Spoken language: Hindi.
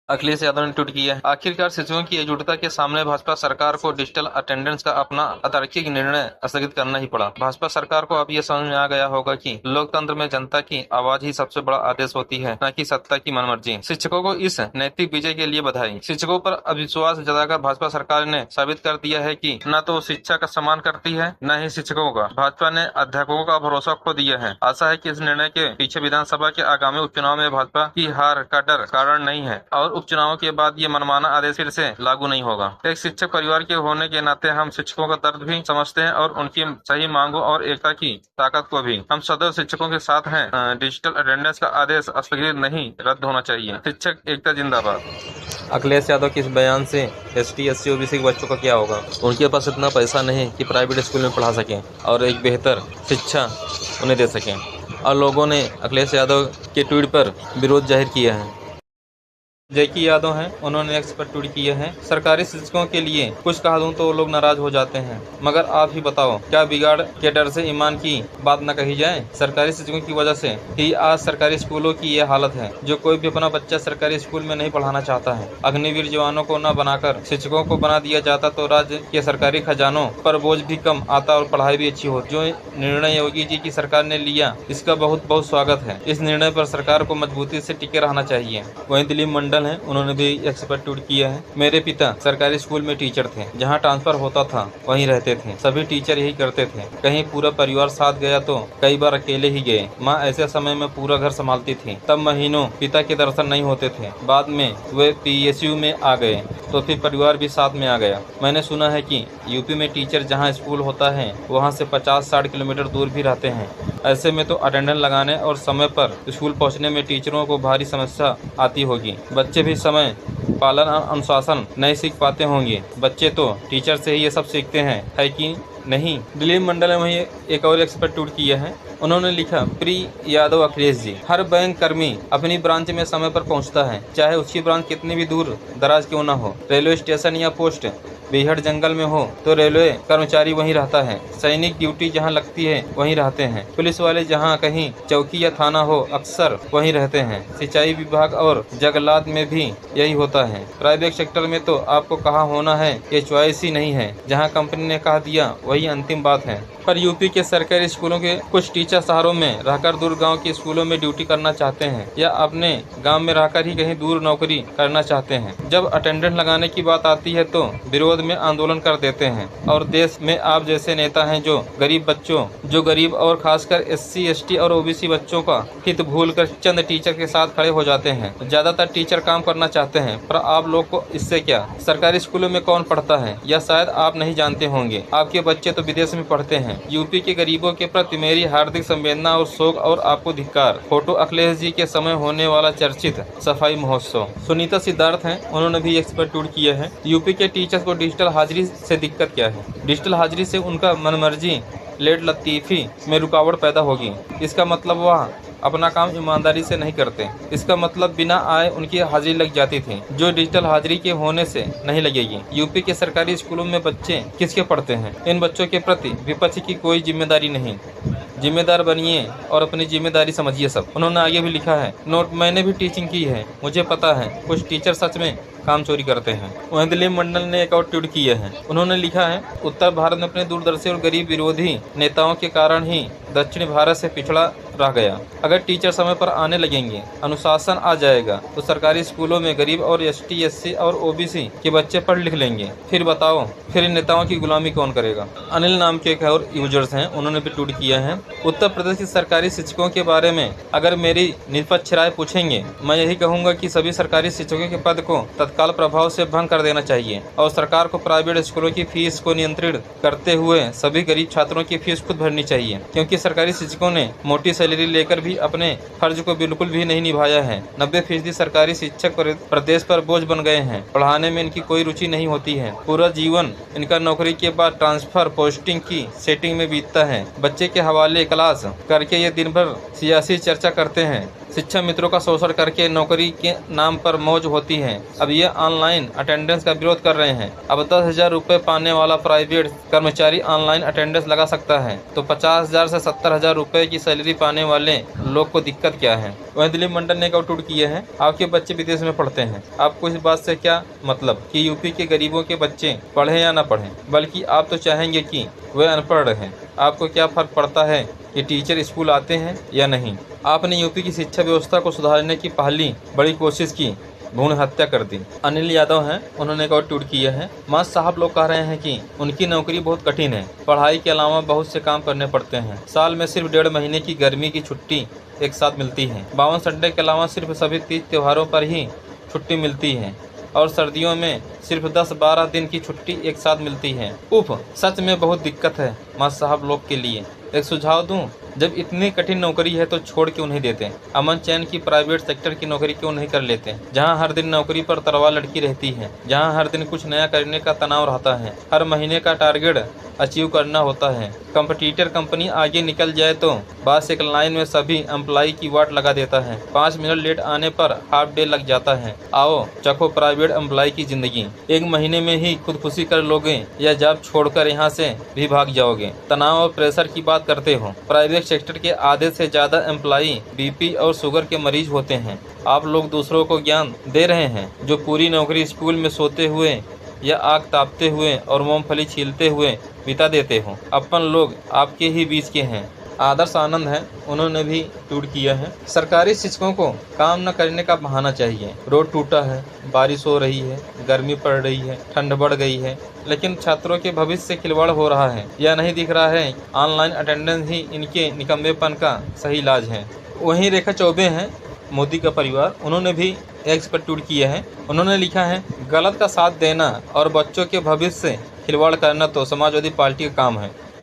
अखिलेश यादव ने ट्वीट किया है, आखिरकार शिक्षकों की एकजुटता के सामने भाजपा सरकार को डिजिटल अटेंडेंस का अपना अतार्किक निर्णय स्थगित करना ही पड़ा। भाजपा सरकार को अब यह समझ में आ गया होगा कि लोकतंत्र में जनता की आवाज ही सबसे बड़ा आदेश होती है, न कि सत्ता की मनमर्जी। शिक्षकों को इस नैतिक विजय के लिए बधाई। शिक्षकों पर अविश्वास जताकर भाजपा सरकार ने साबित कर दिया है कि न तो शिक्षा का सम्मान करती है, न ही शिक्षकों का। भाजपा ने अध्यापकों का भरोसा खो दिया है। आशा है कि इस निर्णय के पीछे विधानसभा के आगामी उपचुनाव में भाजपा की हार का डर कारण नहीं है और उपचुनाव के बाद ये मनमाना आदेश फिर से लागू नहीं होगा। एक शिक्षक परिवार के होने के नाते हम शिक्षकों का दर्द भी समझते हैं और उनकी सही मांगों और एकता की ताकत को भी। हम सदैव शिक्षकों के साथ हैं। डिजिटल अटेंडेंस का आदेश स्थगित नहीं, रद्द होना चाहिए। शिक्षक एकता जिंदाबाद। अखिलेश यादव के इस बयान से ST SC OBC के बच्चों का क्या होगा? उनके पास इतना पैसा नहीं कि प्राइवेट स्कूल में पढ़ा सकें और एक बेहतर शिक्षा उन्हें दे सकें। और लोगों ने अखिलेश यादव के ट्वीट पर विरोध जाहिर किया है। जैकी यादव हैं, उन्होंने एक्स पर ट्वीट किया है, सरकारी शिक्षकों के लिए कुछ कहा दूं तो लोग नाराज हो जाते हैं, मगर आप ही बताओ क्या बिगाड़ के डर से ईमान की बात न कही जाए। सरकारी शिक्षकों की वजह से ही आज सरकारी स्कूलों की ये हालत है। जो कोई भी अपना बच्चा सरकारी स्कूल में नहीं पढ़ाना चाहता है। अग्निवीर जवानों को न बनाकर शिक्षकों को बना दिया जाता तो राज्य के सरकारी खजानों पर बोझ भी कम आता और पढ़ाई भी अच्छी होती। जो निर्णय योगी जी की सरकार ने लिया, इसका बहुत बहुत स्वागत है। इस निर्णय पर सरकार को मजबूती से टिके रहना चाहिए। वहीं दिलीप मंडल है, उन्होंने भी एक्स पर ट्वीट किया है, मेरे पिता सरकारी स्कूल में टीचर थे। जहां ट्रांसफर होता था वहीं रहते थे। सभी टीचर यही करते थे। कहीं पूरा परिवार साथ गया तो कई बार अकेले ही गए। माँ ऐसे समय में पूरा घर संभालती थी। तब महीनों पिता के दर्शन नहीं होते थे। बाद में वे PSU में आ गए तो फिर परिवार भी साथ में आ गया। मैंने सुना है कि यूपी में टीचर जहाँ स्कूल होता है वहाँ से 50-60 किलोमीटर दूर भी रहते हैं। ऐसे में तो अटेंडेंस लगाने और समय पर स्कूल पहुँचने में टीचरों को भारी समस्या आती होगी। बच्चे भी समय पालन और अनुशासन नहीं सीख पाते होंगे। बच्चे तो टीचर से ही ये सब सीखते हैं, है कि नहीं। दिलीप मंडल ने वहीं एक और एक्सपर्ट ट्वीट किया है। उन्होंने लिखा, प्रिय यादव अखिलेश जी, हर बैंक कर्मी अपनी ब्रांच में समय पर पहुंचता है, चाहे उसकी ब्रांच कितनी भी दूर दराज क्यों न हो। रेलवे स्टेशन या पोस्ट बेहद जंगल में हो तो रेलवे कर्मचारी वहीं रहता है। सैनिक ड्यूटी जहां लगती है वहीं रहते हैं। पुलिस वाले जहां कहीं चौकी या थाना हो अक्सर वहीं रहते हैं। सिंचाई विभाग और जंगलात में भी यही होता है। प्राइवेट सेक्टर में तो आपको कहाँ होना है ये चॉइस ही नहीं है। जहां कंपनी ने कह दिया वही अंतिम बात है। पर यूपी के सरकारी स्कूलों के कुछ टीचर शहरों में रहकर दूर गांव के स्कूलों में ड्यूटी करना चाहते हैं या अपने गांव में रहकर ही कहीं दूर नौकरी करना चाहते हैं। जब अटेंडेंस लगाने की बात आती है तो विरोध में आंदोलन कर देते हैं। और देश में आप जैसे नेता हैं जो गरीब और खासकर SC ST और OBC बच्चों का हित भूलकर चंद टीचर के साथ खड़े हो जाते हैं। ज्यादातर टीचर काम करना चाहते हैं, पर आप लोग को इससे क्या। सरकारी स्कूलों में कौन पढ़ता है या शायद आप नहीं जानते होंगे। आपके बच्चे तो विदेश में पढ़ते हैं। यूपी के गरीबों के प्रति मेरी हार्दिक संवेदना और शोक और आपको धिक्कार। फोटो अखिलेश जी के समय होने वाला चर्चित सफाई महोत्सव। सुनीता सिद्धार्थ हैं, उन्होंने भी एक्सपर्ट ट्वीट किया है, यूपी के टीचर्स को डिजिटल हाजिरी से दिक्कत क्या है। डिजिटल हाजिरी से उनका मनमर्जी लेट लतीफी में रुकावट पैदा होगी। इसका मतलब वह अपना काम ईमानदारी से नहीं करते। इसका मतलब बिना आए उनकी हाजिरी लग जाती थी, जो डिजिटल हाजिरी के होने से नहीं लगेगी। यूपी के सरकारी स्कूलों में बच्चे किसके पढ़ते हैं। इन बच्चों के प्रति विपक्ष की कोई जिम्मेदारी नहीं। जिम्मेदार बनिए और अपनी जिम्मेदारी समझिए सब। उन्होंने आगे भी लिखा है, नोट, मैंने भी टीचिंग की है, मुझे पता है कुछ टीचर सच में काम चोरी करते हैं। वहीं दिलीप मंडल ने एक और ट्वीट किया है। उन्होंने लिखा है, उत्तर भारत में अपने दूरदर्शी और गरीब विरोधी नेताओं के कारण ही दक्षिण भारत से पिछड़ा रह गया। अगर टीचर समय पर आने लगेंगे, अनुशासन आ जाएगा तो सरकारी स्कूलों में गरीब और ST SC और OBC के बच्चे पढ़ लिख लेंगे। फिर बताओ, फिर इन नेताओं की गुलामी कौन करेगा। अनिल नाम के एक और यूजर्स हैं, उन्होंने भी ट्वीट किया है, उत्तर प्रदेश के सरकारी शिक्षकों के बारे में अगर मेरी निष्पक्ष राय पूछेंगे, मैं यही कहूँगा कि सभी सरकारी शिक्षकों के पद को तत्काल प्रभाव से भंग कर देना चाहिए और सरकार को प्राइवेट स्कूलों की फीस को नियंत्रित करते हुए सभी गरीब छात्रों की फीस खुद भरनी चाहिए, क्योंकि सरकारी शिक्षकों ने मोटी सैलरी लेकर भी अपने फर्ज को बिल्कुल भी नहीं निभाया है। 90% सरकारी शिक्षक प्रदेश पर बोझ बन गए हैं। पढ़ाने में इनकी कोई रुचि नहीं होती है। पूरा जीवन इनका नौकरी के बाद ट्रांसफर पोस्टिंग की सेटिंग में बीतता है। बच्चे के हवाले क्लास करके ये दिन भर सियासी चर्चा करते हैं। शिक्षा मित्रों का शोषण करके नौकरी के नाम पर मौज होती है। अब ये ऑनलाइन अटेंडेंस का विरोध कर रहे हैं। अब 10,000 रुपए पाने वाला प्राइवेट कर्मचारी ऑनलाइन अटेंडेंस लगा सकता है, तो 50,000 से 70,000 रुपए की सैलरी पाने वाले लोग को दिक्कत क्या है। वहीं दिलीप मंडल ने एक और ट्वीट किया है, आपके बच्चे विदेश में पढ़ते हैं, आपको इस बात से क्या मतलब कि यूपी के गरीबों के बच्चे पढ़े या न पढ़े, बल्कि आप तो चाहेंगे कि वे अनपढ़ रहें। आपको क्या फर्क पड़ता है कि टीचर स्कूल आते हैं या नहीं। आपने यूपी की शिक्षा व्यवस्था को सुधारने की पहली बड़ी कोशिश की, भ्रूण हत्या कर दी। अनिल यादव हैं, उन्होंने एक और ट्वीट किया है, मां साहब लोग कह रहे हैं कि उनकी नौकरी बहुत कठिन है, पढ़ाई के अलावा बहुत से काम करने पड़ते हैं। साल में सिर्फ 1.5 महीने की गर्मी की छुट्टी एक साथ मिलती है। 52 संडे के अलावा सिर्फ सभी तीज त्योहारों पर ही छुट्टी मिलती है और सर्दियों में सिर्फ 10-12 दिन की छुट्टी एक साथ मिलती है। उफ, सच में बहुत दिक्कत है मां साहब लोग के लिए। एक सुझाव दूं, जब इतनी कठिन नौकरी है तो छोड़ क्यों नहीं देते। अमन चैन की प्राइवेट सेक्टर की नौकरी क्यों नहीं कर लेते, जहां हर दिन नौकरी पर तलवार लटकी रहती है, जहां हर दिन कुछ नया करने का तनाव रहता है, हर महीने का टारगेट अचीव करना होता है। कंपटीटर कंपनी आगे निकल जाए तो बस एक लाइन में सभी एम्प्लॉय की वाट लगा देता है। 5 मिनट लेट आने पर हाफ डे लग जाता है। आओ चखो प्राइवेट एम्प्लॉय की जिंदगी। 1 महीने में ही खुदकुशी कर लोगे या जॉब छोड़कर यहाँ से भी भाग जाओगे। तनाव और प्रेशर की बात करते हो, प्राइवेट सेक्टर के आधे से ज्यादा एम्प्लॉय बीपी और शुगर के मरीज होते हैं। आप लोग दूसरों को ज्ञान दे रहे हैं, जो पूरी नौकरी स्कूल में सोते हुए या आग तापते हुए और मूंगफली छीलते हुए बिता देते हो। अपन लोग आपके ही बीच के हैं। आदर्श आनंद है, उन्होंने भी ट्वीट किया है, सरकारी शिक्षकों को काम न करने का बहाना चाहिए। रोड टूटा है, बारिश हो रही है, गर्मी पड़ रही है, ठंड बढ़ गई है, लेकिन छात्रों के भविष्य से खिलवाड़ हो रहा है। यह नहीं दिख रहा है ऑनलाइन अटेंडेंस ही इनके निकम्मेपन का सही इलाज है। वहीं रेखा चौबे हैं, मोदी का परिवार, उन्होंने भी एक्स पर ट्वीट किया है। उन्होंने लिखा है, गलत का साथ देना और बच्चों के भविष्य से खिलवाड़ करना तो समाजवादी पार्टी का काम है।